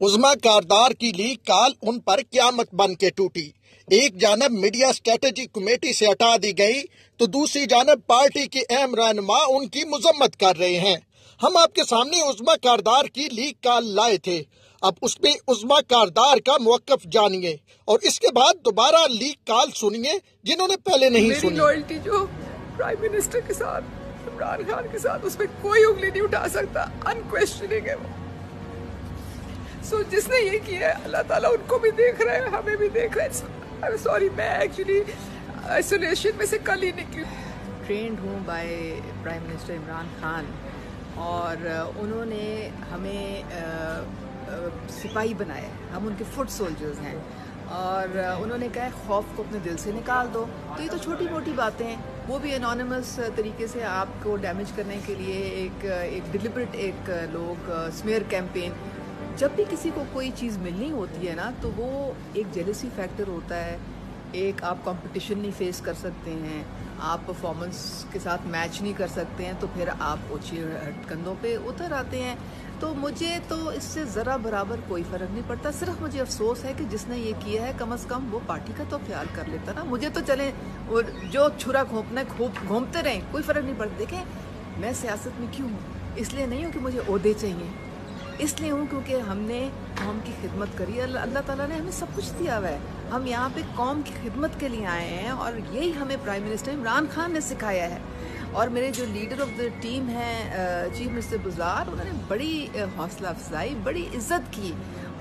उज़्मा कारदार की लीक काल उन पर क़यामत बन के टूटी। एक जानब मीडिया स्ट्रेटेजी कमेटी से हटा दी गई तो दूसरी जानब पार्टी के अहम रहनुमा उनकी मजम्मत कर रहे हैं। हम आपके सामने उज़्मा कारदार की लीक काल लाए थे। अब उसमें उज़्मा कारदार का मौक़िफ़ जानिए और इसके बाद दोबारा लीक काल सुनिए जिन्होंने पहले नहीं सुनी। मेरी लॉयल्टी जो प्राइम मिनिस्टर के साथ, इमरान खान के साथ, उसमें कोई उंगली नहीं उठा सकता। अनक्वेश्चनिंग है वो। जिसने ये किया है अल्लाह ताला उनको भी देख रहे हैं, हमें भी देख रहे हैं। सॉरी, मैं एक्चुअली आइसोलेशन में से कल ही निकली। ट्रेंड हूँ by prime minister Imran Khan और उन्होंने हमें सिपाही बनाया है। हम उनके फुट सोल्जर्स हैं और उन्होंने कहा है खौफ को अपने दिल से निकाल दो। तो ये तो छोटी मोटी बातें हैं, वो भी एनोनिमस तरीके से आपको डैमेज करने के लिए एक डिलिबरेट लोग स्मेयर कैंपेन। जब भी किसी को कोई चीज़ मिलनी होती है ना, तो वो एक जेलसी फैक्टर होता है। एक आप कंपटीशन नहीं फेस कर सकते हैं, आप परफॉर्मेंस के साथ मैच नहीं कर सकते हैं, तो फिर आप ऊंची कंधों पे उतर आते हैं। तो मुझे तो इससे ज़रा बराबर कोई फ़र्क नहीं पड़ता। सिर्फ मुझे अफसोस है कि जिसने ये किया है कम से कम वो पार्टी का तो ख्याल कर लेता ना। मुझे तो चले और जो छुरा घोंपना घूमते रहें, कोई फ़र्क नहीं पड़ता। देखें, मैं सियासत में क्यों हूँ? इसलिए नहीं हूँ कि मुझे ओहदे चाहिए, इसलिए हूँ क्योंकि हमने कौम की खिदमत करी। अल्लाह ताला ने हमें सब कुछ दिया हुआ है। हम यहाँ पे कौम की खिदमत के लिए आए हैं और यही हमें प्राइम मिनिस्टर इमरान खान ने सिखाया है। और मेरे जो लीडर ऑफ द टीम हैं चीफ मिनिस्टर गुज़ार, उन्होंने बड़ी हौसला अफजाई, बड़ी इज़्ज़त की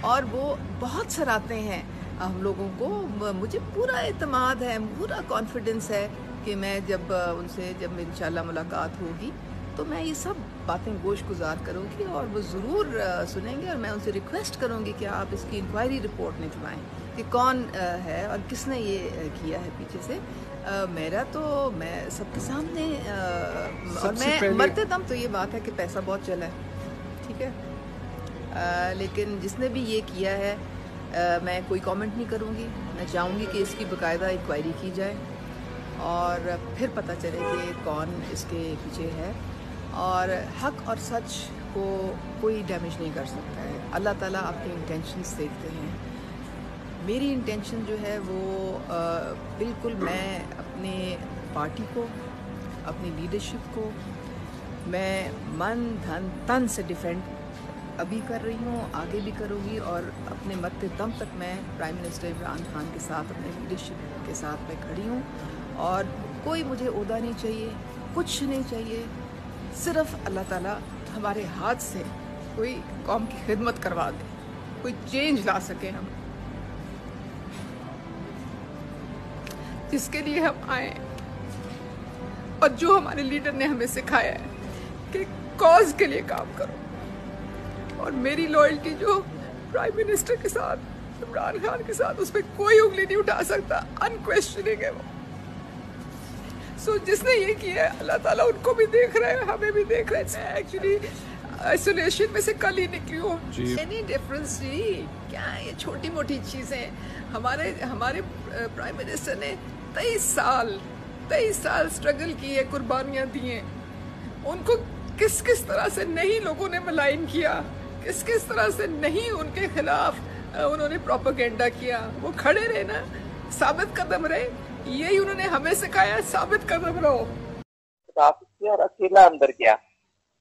और वो बहुत सराहते हैं हम लोगों को। मुझे पूरा एतमाद है, पूरा कॉन्फिडेंस है कि मैं जब इंशाल्लाह मुलाकात होगी तो मैं ये सब बातें गोश गुजार करूँगी और वो ज़रूर सुनेंगे। और मैं उनसे रिक्वेस्ट करूँगी कि आप इसकी इंक्वायरी रिपोर्ट निकलवाएं कि कौन है और किसने ये किया है पीछे से। मैं सबके सामने और मैं मरते दम तो ये बात है कि पैसा बहुत चला है, ठीक है, लेकिन जिसने भी ये किया है मैं कोई कमेंट नहीं करूँगी। मैं चाहूँगी कि इसकी बाकायदा इंक्वायरी की जाए और फिर पता चले कि कौन इसके पीछे है। और हक और सच को कोई डैमेज नहीं कर सकता है। अल्लाह ताला आपके इंटेंशंस देखते हैं। मेरी इंटेंशन जो है वो बिल्कुल, मैं अपने पार्टी को, अपनी लीडरशिप को मैं मन धन तन से डिफेंड अभी कर रही हूँ, आगे भी करूँगी और अपने मरते दम तक मैं प्राइम मिनिस्टर इमरान खान के साथ, अपने लीडरशिप के साथ मैं खड़ी हूँ। और कोई मुझे ओहदा नहीं चाहिए, कुछ नहीं चाहिए। सिर्फ अल्लाह ताला हमारे हाथ से कोई कौम की खिदमत करवा दे, कोई चेंज ला सके हम, जिसके लिए हम आए और जो हमारे लीडर ने हमें सिखाया है कि कॉज के लिए काम करो। और मेरी लॉयल्टी जो प्राइम मिनिस्टर के साथ, इमरान खान के साथ, उसमें कोई उंगली नहीं उठा सकता। अनक्वेश्चनिंग है वो। जिसने ये किया है अल्लाह ताला उनको भी देख रहे हैं, हमें भी देख रहे हैं। मैं एक्चुअली आइसोलेशन में से कल ही निकली हूँ। एनी डिफरेंस जी, क्या ये छोटी मोटी चीज़ें। हमारे प्राइम मिनिस्टर ने 23 साल स्ट्रगल की है, कुर्बानियाँ दी हैं। उनको किस किस तरह से नहीं लोगों ने मलाइन किया, किस किस तरह से नहीं उनके खिलाफ उन्होंने प्रोपेगेंडा किया। वो खड़े रहे ना, साबित कदम रहे। यही उन्होंने हमें सिखाया, साबित कदम रहो। और अकेला अंदर गया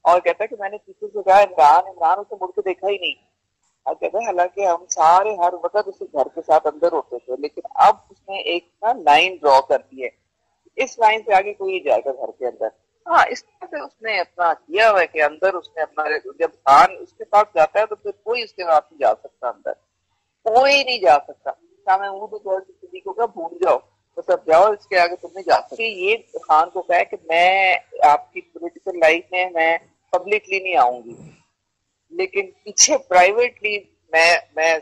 और कहता है कि मैंने किसी से कहा इमरान उसे मुड़ के देखा ही नहीं। और कहता है हालांकि हम सारे हर वक्त उसे घर के साथ अंदर होते थे, लेकिन अब उसने एक ना लाइन ड्रॉ कर दी है, इस लाइन से आगे कोई जाएगा घर के अंदर। हाँ, इस तरह से उसने अपना किया हुआ है कि अंदर उसने अपना, जब खान उसके पास जाता है तो फिर कोई उसके पास नहीं जा सकता, अंदर कोई नहीं जा सकता। किसी को क्या भूल जाओ तो सब जाओ, इसके आगे तुम नहीं जा सकते। ये खान को कहा है कि मैं आपकी पॉलिटिकल लाइफ में मैं पब्लिकली नहीं आऊंगी, लेकिन पीछे प्राइवेटली मैं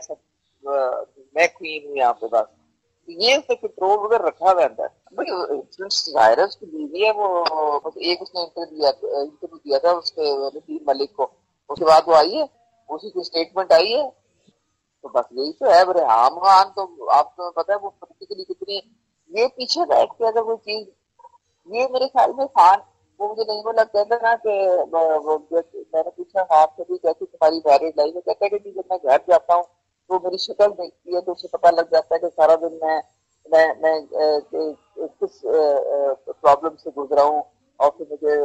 क्वीन हूँ यहाँ पे। बस ये उसने कंट्रोल वगैरह रखा हुआ अंदर। वायरस की बीवी है वो। एक उसने इंटरव्यू दिया था उसके नसीम मलिक को, उसके बाद वो आई है, उसी की स्टेटमेंट आई है। तो बस यही तो है। रेहाम खान तो आपको पता है वो पॉलिटिकली कितनी, ये पीछे बैठ के अगर कोई चीज, ये मेरे ख्याल में खान वो मुझे नहीं बोला, कहता ना कि मैंने पूछा आपसे भी कैसी तुम्हारी मैरिड लाइफ है, कहता है कि जब मैं घर जाता हूँ तो मेरी शक्ल देखती है तो उसे पता लग जाता है कि सारा दिन मैं किस प्रॉब्लम से गुजरा हूँ। और फिर मुझे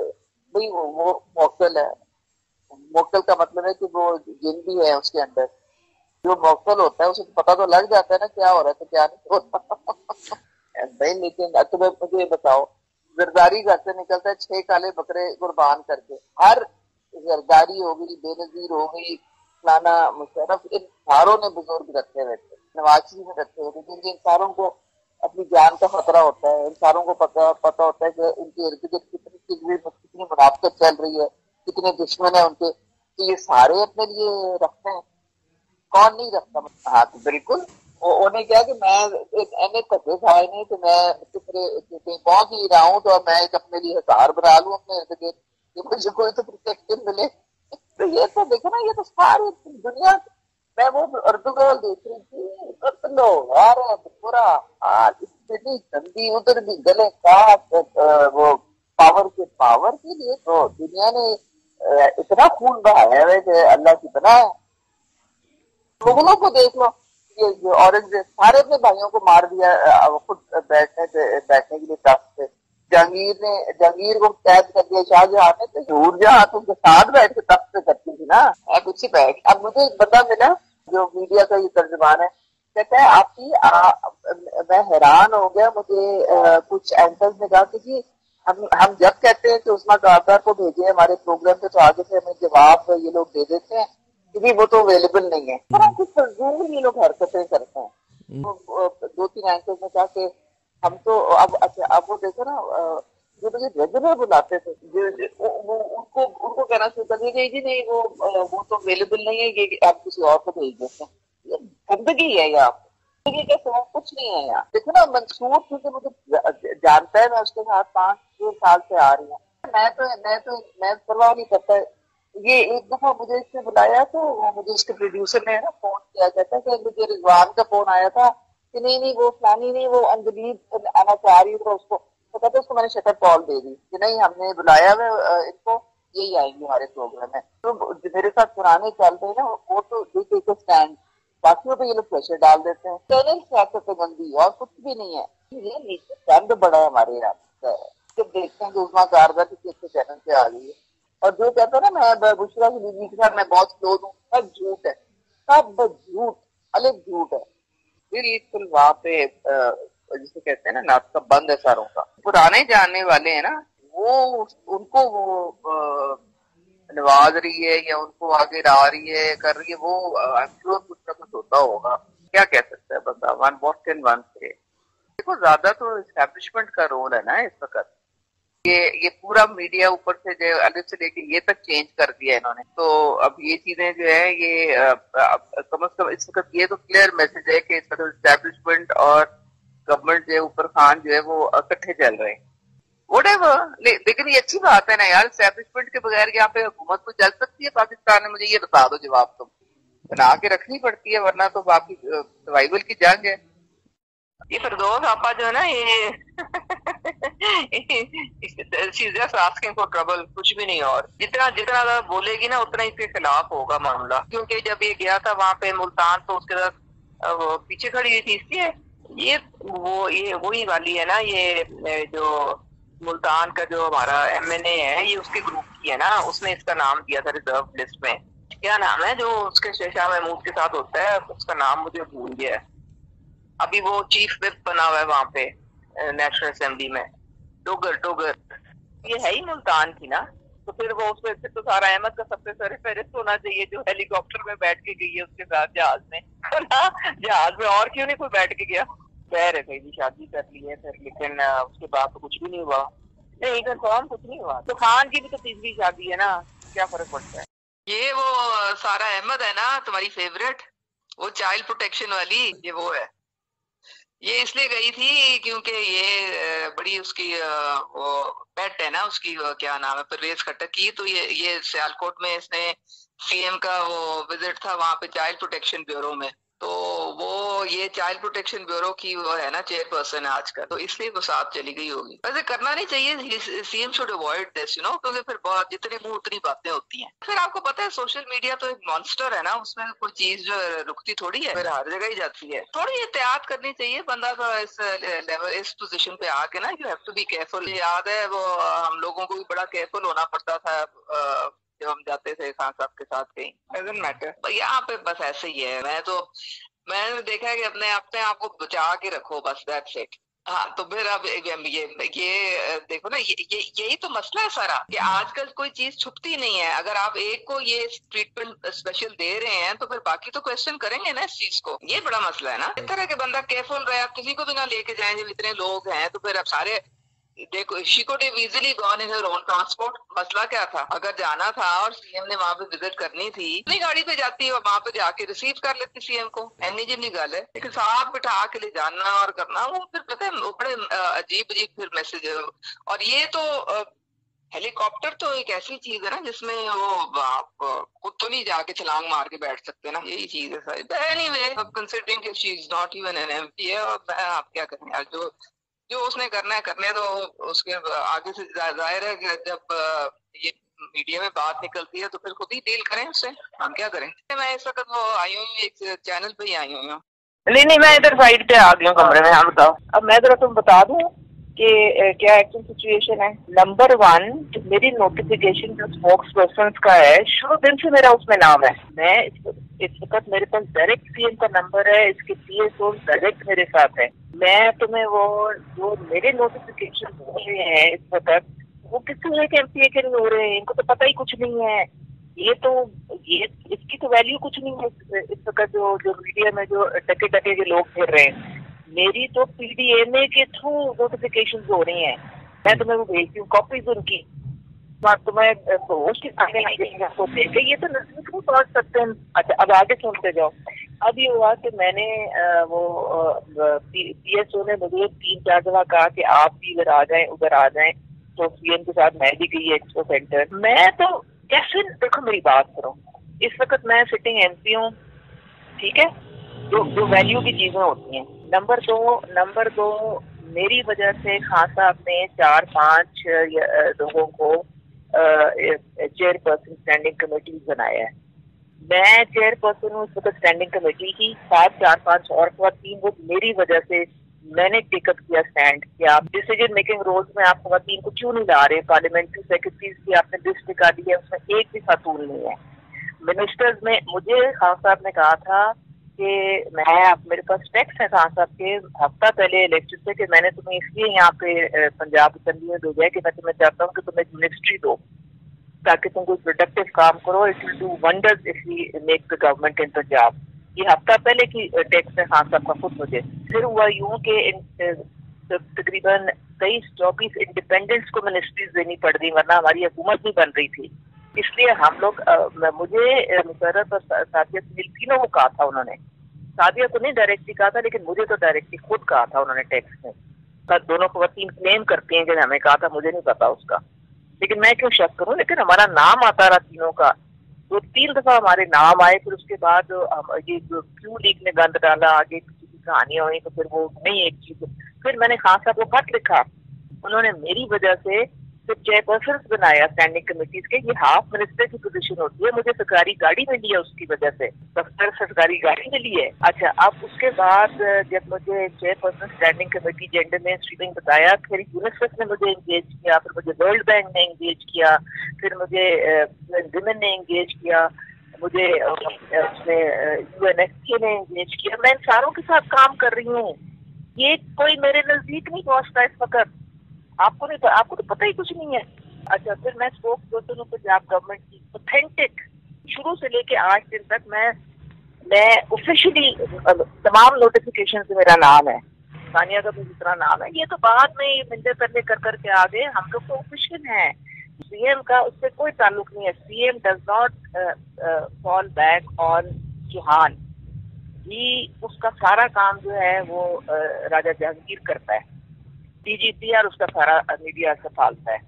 भाई वो मौक्कल है। मौक्कल का मतलब है कि वो जिन भी है उसके अंदर, जो मौक्कल होता है उसे पता तो लग जाता है ना क्या हो रहा है तो क्या नहीं होता। भाई लेकिन तुम्हें मुझे बताओ, जरदारी घर से निकलता है 6 काले बकरे कुर्बान करके। हर जरदारी हो गई, बेनजीर हो गई, फलाना मुशर्रफ, इन सारों ने बुजुर्ग रखे हुए थे, नवाज शरीफ ने रखे हुए थे, क्योंकि इन सारों को अपनी जान का खतरा होता है। इन सारों को पता होता है कि उनके इर्द गिर्द कितनी मुनाफिकत चल रही है, कितने दुश्मन है उनके, तो ये सारे अपने लिए रखते हैं। कौन नहीं रखता। हाँ तो बिल्कुल उन्हें क्या कि मैं एने धक्के खाए नहीं तो मैं कहीं पहुंच ही रहा हूँ तो मैं एक अपने लिए हिसार बना लूं अपने इर्द गिर्द कि मुझे कोई तो प्रोटेक्शन मिले। तो ये तो देखो ना, ये तो सारी दुनिया। मैं वो अर्तुगर्ल देख रही थी, कत्लो वार पूरा हाल, इतनी गंदी, उधर भी गले काट, वो पावर के लिए तो दुनिया ने इतना खून बहाया है कि अल्लाह की पनाह है। मुगलों को देख लो, ये जो औरंगजेब सारे अपने भाइयों को मार दिया खुद बैठने के लिए तख्त पे। जहांगीर को कैद कर दिया शाहजहां ने, तो नूरजहां तो उनके साथ बैठ के तख्त पे करती थी ना, अब उससे बैठ। अब मुझे पता मिला, जो मीडिया का ये तर्जुमान है, कहता है मैं हैरान हो गया। मुझे कुछ एंकर्स ने कहा कि जी हम जब कहते हैं कि उस्मा कातर को भेजे हमारे प्रोग्राम पे तो आगे से हमें जवाब ये लोग दे देते हैं कि वो तो अवेलेबल नहीं है। पर कुछ फजूल ये लोग हरकतें करते हैं। तो 2-3 एंकर्स ने कहा कि हम तो अब अच्छा, अब वो देखो ना, जो मुझे रेगुलर बुलाते थे, उनको कहना शुरू कर दिया जी नहीं वो तो अवेलेबल नहीं है, ये आप किसी और को भेज देते हैं। ये गंदगी है यहाँ, गंदगी का सिवा कुछ नहीं है यहाँ। देखो ना, मंसूर क्योंकि मुझे जानता है, मैं उसके साथ 5-6 साल से आ रही हूँ। मैं परवाह नहीं करता। ये एक दफा मुझे इसने बुलाया तो मुझे उसके प्रोड्यूसर ने ना फोन किया, कहता है कि मुझे रिजवान का फोन आया था कि नहीं वो फलानी नहीं, वो अंजलि आना चाह रही है, उसको तो कहते उसको मैंने शटर कॉल दे दी कि नहीं हमने बुलाया है इनको, यही आएंगे हमारे प्रोग्राम में। तो मेरे साथ पुराने चल रहे ना, वो तो एक स्टैंड, बाकियों पे ये लोग प्रेशर डाल देते हैं। चैनल सियासत गंदी और कुछ भी नहीं है, ये नीचे गंद बड़ा है हमारे यहाँ। जब देखते हैं कि उस्मा कारदा किसी अच्छे चैनल से आ गई है, और जो कहता है ना मैं बुशरा की बीवी के साथ मैं बहुत क्लोज हूँ, सब झूठ है, सब झूठ, अलग झूठ है। बिल्कुल वहां पे जिसे कहते हैं ना नाक का बंद है सारों का। पुराने जानने वाले हैं ना, वो उनको वो नवाज रही है या उनको आगे ला रही है, कर रही है, वो आई एम श्योर कुछ ना कुछ होता होगा। क्या कह सकता है बंदा, वन वॉट कैन वन से। देखो ज्यादा तो एस्टेब्लिशमेंट का रोल है ना इस वक्त। ये पूरा मीडिया ऊपर से जो अलग से लेके ये तक चेंज कर दिया इन्होंने। तो अब ये चीजें जो है ये कम से कम इस वक्त ये तो क्लियर मैसेज है कि इस वक्त एस्टेब्लिशमेंट और गवर्नमेंट जो है, ऊपर खान जो है वो इकट्ठे चल रहे हैं। व्हाटएवर, लेकिन ये अच्छी बात है ना यार, एस्टेब्लिशमेंट के बगैर यहाँ पे हुकूमत को चल सकती है पाकिस्तान में? मुझे ये बता दो जवाब, तुम बना के रखनी पड़ती है वरना तो बाकी सर्वाइवल की जंग है। ये फिरदौस आपा जो है ना, ये जस्ट आस्किंग फॉर ट्रबल, कुछ भी नहीं। और जितना जितना बोलेगी ना उतना इसके खिलाफ होगा मामला, क्योंकि जब ये गया था वहां पे मुल्तान तो उसके साथ पीछे खड़ी हुई थी इसलिए ये वही वाली है ना, ये जो मुल्तान का जो हमारा एमएनए है, ये उसके ग्रुप की है ना, उसने इसका नाम दिया था रिजर्व लिस्ट में। क्या नाम है जो उसके शाह महमूद के साथ होता है, उसका नाम मुझे भूल गया है। अभी वो चीफ विप बना हुआ है वहां पे नेशनल असेंबली में, डोगर। ये है ही मुल्तान की ना, तो फिर वो उसमें फिर तो सारा अहमद का सबसे सर फहरिस्त होना चाहिए, जो हेलीकॉप्टर में बैठ के गई है उसके साथ जहाज में ना, जहाज में और क्यों नहीं कोई बैठ के गया। कह रहे थे शादी कर ली है फिर, लेकिन उसके बाद तो कुछ भी नहीं हुआ। नहीं कंफर्म कुछ नहीं हुआ। तो खान की भी तो तीसरी शादी है ना, क्या फर्क पड़ता है। ये वो सारा अहमद है ना तुम्हारी फेवरेट, वो चाइल्ड प्रोटेक्शन वाली, ये वो है। ये इसलिए गई थी क्योंकि ये बड़ी उसकी वो पेट है ना उसकी, क्या नाम है, परवेज खट्टर की। तो ये सियालकोट में इसने सीएम का वो विजिट था वहां पे चाइल्ड प्रोटेक्शन ब्यूरो में, तो वो ये चाइल्ड प्रोटेक्शन ब्यूरो की वो है ना चेयरपर्सन है आजकल, तो इसलिए वो साथ चली गई होगी। वैसे करना नहीं चाहिए, सीएम शुड अवॉइड दिस क्योंकि फिर बहुत जितने मुंह उतनी बातें होती हैं। फिर आपको पता है सोशल मीडिया तो एक मॉन्स्टर है ना, उसमें कोई चीज जो रुकती थोड़ी है, फिर हर जगह ही जाती है। थोड़ी एहतियात करनी चाहिए बंदा तो इस लेवल इस पोजीशन पे आके ना, you have to be careful. याद है वो हम लोगों को भी बड़ा केयरफुल होना पड़ता था जब हम जाते थे खान साहब के साथ कहीं। डजंट मैटर, यहाँ पे बस ऐसे ही है। मैंने देखा है कि अपने आप को बचा के रखो, बस दैट्स इट। हाँ, तो फिर अब ये देखो ना, यही तो मसला है सारा कि आजकल कोई चीज छुपती नहीं है। अगर आप एक को ये ट्रीटमेंट स्पेशल दे रहे हैं तो फिर बाकी तो क्वेश्चन करेंगे ना इस चीज को। ये बड़ा मसला है ना। इस तरह के बंदा केयरफुल रहे, आप किसी को भी ना लेके जाएं जब इतने लोग हैं, तो फिर अब सारे देखो, she could have easily gone in her own transport. मसला क्या था, अगर जाना था और सीएम ने वहां पे विजिट करनी थी, अपनी गाड़ी पे जाती और वहां पे जाके रिसीव कर लेती सीएम को। एनी जिन्नी गल है, लेकिन साथ बिठा के ले जाना और करना, वो फिर पता है बड़े अजीब फिर मैसेज। और ये तो हेलीकॉप्टर तो एक ऐसी चीज है ना जिसमें वो आप खुद तो नहीं जाके छलांग मार के बैठ सकते ना, यही चीज है सारी। Anyway, considering she is not even an MP है, और आप क्या करें यार, जो उसने करना है करने तो उसके आगे से जाहिर है कि जब ये मीडिया में बात निकलती है तो फिर खुद ही डील करें उससे, हम क्या करें। मैं इस वक्त वो आई हुई हूँ, एक चैनल पे ही आई हुई हूँ। नहीं, मैं इधर साइड पे आ गई हूँ कमरे में। हाँ बताओ। अब मैं जरा तुम बता दूं कि क्या एक्चुअल सिचुएशन है। नंबर 1, मेरी नोटिफिकेशन जो स्पोक्स पर्सन का है, शुरू दिन से मेरा उसमें नाम है। मैं इस वक्त मेरे पास डायरेक्ट सीएम का नंबर है, इसके पीएसओ डायरेक्ट मेरे साथ है। मैं तुम्हें वो जो मेरे नोटिफिकेशन हो रहे हैं इस वक्त, वो किसी एक एमपीए के नहीं हो रहे हैं, इनको तो पता ही कुछ नहीं है। ये इसकी तो वैल्यू कुछ नहीं है इस वक्त। जो मीडिया में जो टके टके के लोग फिर रहे हैं, मेरी तो पीडीएमए के थ्रू नोटिफिकेशन हो रही हैं। मैं तुम्हें वो भेजती हूँ कॉपीज उनकी, तुम्हें पोस्ट आपको देखे। ये तो नजदीक में पहुंच सकते हैं। अच्छा, अब आगे सुनते जाओ। अब ये हुआ कि मैंने वो पीएसओ ने मुझे 3-4 दफा कहा कि आप भी इधर आ जाएं, उधर आ जाएं। तो सीएम के साथ मैं भी गई एक्सपो सेंटर। मैं तो कैसे, देखो मेरी बात करो, इस वक्त मैं सिटिंग एमपी हूँ, ठीक है, जो वैल्यू की चीजें होती हैं। नंबर दो, मेरी वजह से खान साहब ने 4-5 लोगों को चेयरपर्सन स्टैंडिंग कमेटी बनाया है। मैं चेयरपर्सन हूँ इस वक्त स्टैंडिंग कमेटी की, 4-5 और 3 वो मेरी वजह से मैंने टेकअप किया स्टैंड कि आप डिसीजन मेकिंग रोल्स में आप खातून को क्यों नहीं ला रहे। पार्लियामेंट्री सेक्रेटरीज की आपने लिस्ट निकाली है, उसमें एक भी खातून नहीं है। मिनिस्टर्स में मुझे खान साहब ने कहा था कि मेरे पास टैक्स है खान साहब के हफ्ता पहले इलेक्शन से कि मैंने तुम्हें इसलिए यहाँ पे पंजाब असेंबली में भेजा है कि मैं तुम्हें चाहता हूँ कि तुम एक मिनिस्ट्री दो ताकि तुम कोई प्रोडक्टिव काम करो। It will do wonders if we make the government in Punjab. ये हफ्ता पहले की टैक्स है खान साहब का खुद मुझे। फिर हुआ यूं कि तकरीबन 23-24 इंडिपेंडेंट्स को मिनिस्ट्रीज देनी पड़ गई, वरना हमारी हुकूमत नहीं बन रही थी। इसलिए हम लोग मुझे मुशर्रफ और सादिया सुनील तीनों को कहा था उन्होंने। सादिया को नहीं डायरेक्टली कहा था, लेकिन मुझे तो डायरेक्टली खुद कहा था उन्होंने टैक्स में। दोनों को वकील क्लेम करती हैं कि हमें कहा था, मुझे नहीं पता उसका, लेकिन मैं क्यों शक करूं। लेकिन हमारा नाम आता रहा तीनों का, 2-3 दफा हमारे नाम आए। फिर उसके बाद ये जो क्यों लीग ने गंद डाला, आगे किसी की कहानियां हुई, तो फिर वो नहीं एक चीज। फिर मैंने खान साहब को खत लिखा, उन्होंने मेरी वजह से फिर चेयरपर्सन बनाया स्टैंडिंग कमेटीज के। ये हाफ मिनिस्टर की पोजीशन होती है। मुझे सरकारी गाड़ी मिली है उसकी वजह से, दफ्तर सरकारी गाड़ी मिली है। अच्छा, अब उसके बाद जब मुझे chairperson standing committee gender main streaming बताया, फिर यूनिसेफ ने मुझे एंगेज किया, फिर मुझे वर्ल्ड बैंक ने एंगेज किया, फिर मुझे विमेन ने एंगेज किया, मुझे यूएनएफपीए ने एंगेज किया। मैं इन सारों के साथ काम कर रही हूँ। ये कोई मेरे नजदीक नहीं पहुंचता इस वक्त। आपको तो पता ही कुछ नहीं है। अच्छा, फिर मैं स्पोक्स पर्सन हूँ पंजाब गवर्नमेंट की, ऑथेंटिक शुरू से लेके आज दिन तक। मैं ऑफिशियली तमाम नोटिफिकेशन से मेरा नाम है, सानिया का भी दूसरा नाम है। ये तो बाद में मिलते करने कर करके आ गए। हम लोग तो ऑफिशियल हैं। सीएम का उससे कोई ताल्लुक नहीं है। CM does not fall back on Chauhan. उसका सारा काम जो है वो राजा जहांगीर करता है। डीजीपीआर उसका सारा मीडिया संभालता है,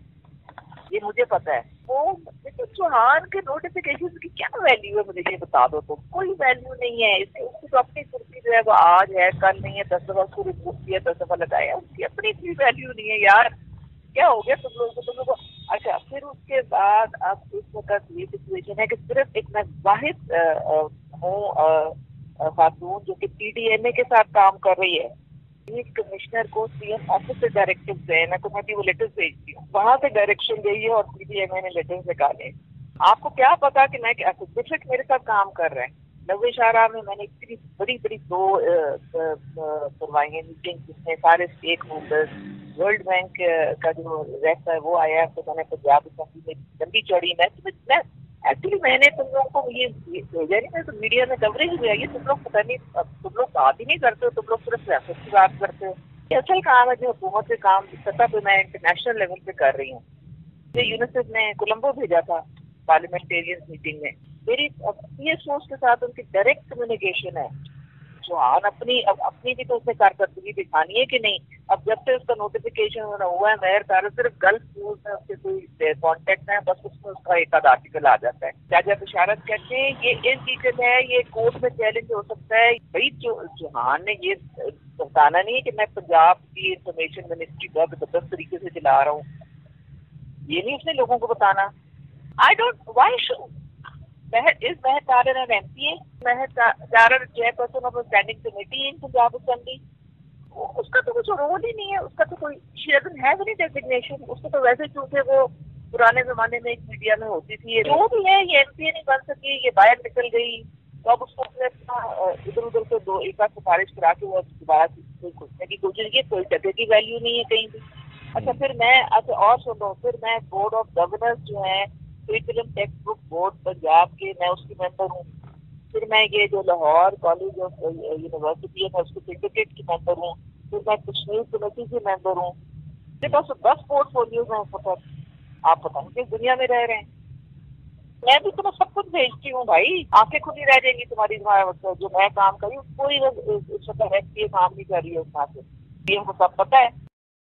ये मुझे पता है। वो चौहान के नोटिफिकेशन की क्या वैल्यू है, मुझे ये बता दो। तो कोई वैल्यू नहीं है। इससे तो अपनी कुर्सी जो है वो आज है, कल नहीं है, 10 दफा उसको रिमूव किया, 10 दफा लगाया, उसकी अपनी इतनी वैल्यू नहीं है यार। क्या हो गया तुम लोगों को? अच्छा, फिर उसके बाद अब इस वक्त ये सिचुएशन है कि सिर्फ एक मैं वाहिद हूँ खातून जो कि PDMA के साथ काम कर रही है। कमिश्नर को सीएम ऑफिस से डायरेक्टिव गए, मैं वो लेटर भेजती हूँ, वहां से डायरेक्शन गई है और PDMA ने लेटर निकाले। आपको क्या पता कि मैं डिस्ट्रिक्ट मेरे साथ काम कर रहे हैं। नवे शाहरा में मैंने इतनी बड़ी बड़ी 2 करवाई है मीटिंग, जिसमें सारे स्टेक होल्डर्स, वर्ल्ड बैंक का जो रेप है वो आया है। तो मैंने पंजाब असेंबली में लंबी चौड़ी मैं एक्चुअली मैंने तुम लोगों को ये भेजा नहीं, तो मीडिया में कवरेज हुआ है, तुम लोग पता नहीं, तुम लोग बात ही नहीं करते हो, तुम लोग सिर्फ सियासत की बात करते हो। ये असल काम है जो हुकूमत के काम सतह पे मैं इंटरनेशनल लेवल पे कर रही हूँ। यूनिसेफ ने कोलंबो भेजा था पार्लियामेंटेरियन मीटिंग में, मेरी PSOs के साथ उनकी डायरेक्ट कम्युनिकेशन है। चौहान अपनी भी तो उसने कारकर्दगी दिखानी है कि नहीं। अब जब से उसका नोटिफिकेशन हुआ है मेयर का, सिर्फ गल्फ न्यूज में उसके कोई कॉन्टेक्ट है, बस उसमें उसका एक आध आर्टिकल आ जाता है। चाचा बिशारत कहते हैं ये इनलीगल है, ये कोर्ट में चैलेंज हो सकता है। भाई चौहान ने ये बताना नहीं है कि मैं पंजाब की इंफॉर्मेशन मिनिस्ट्री का जबरदस्त तरीके से चला रहा हूँ, ये नहीं उसने लोगों को बताना। I don't Y is Meher Taran an MPA? Meher Taran chairperson of a standing committee in Punjab Assembly? उसका तो कुछ रोल ही नहीं है, उसका तो कोई she doesn't have any designation। उसको तो वैसे क्योंकि वो पुराने जमाने में एक मीडिया में होती थी, जो भी है ये MPA नहीं बन सकी, ये बाहर निकल गई, तो अब उसको अपने इधर उधर से 2-1 बार सिफारिश करा के वो दोबारा घुसने की कोशिश की, कोई जगह की वैल्यू नहीं है कहीं भी। अच्छा फिर मैं और सुनो, फिर मैं बोर्ड ऑफ गवर्नर्स जो है curriculum text book board Punjab के, मैं उसकी मेंबर हूँ। फिर मैं ये जो लाहौर कॉलेज ऑफ यूनिवर्सिटी है मैं उसके सिंडिकेट की मेंबर हूँ। फिर मैं कश्मीर कमेटी की मेंबर हूँ। मेरे पास 10 पोर्टफोलियोज हैं। आप पता नहीं किस दुनिया में रह रहे हैं। मैं भी तुम्हें सब कुछ भेजती हूँ भाई, आंखें खुली रह जाएंगी तुम्हारी। जो मैं काम करी कोई इस वक्त काम नहीं कर रही है, उसमें सब पता है।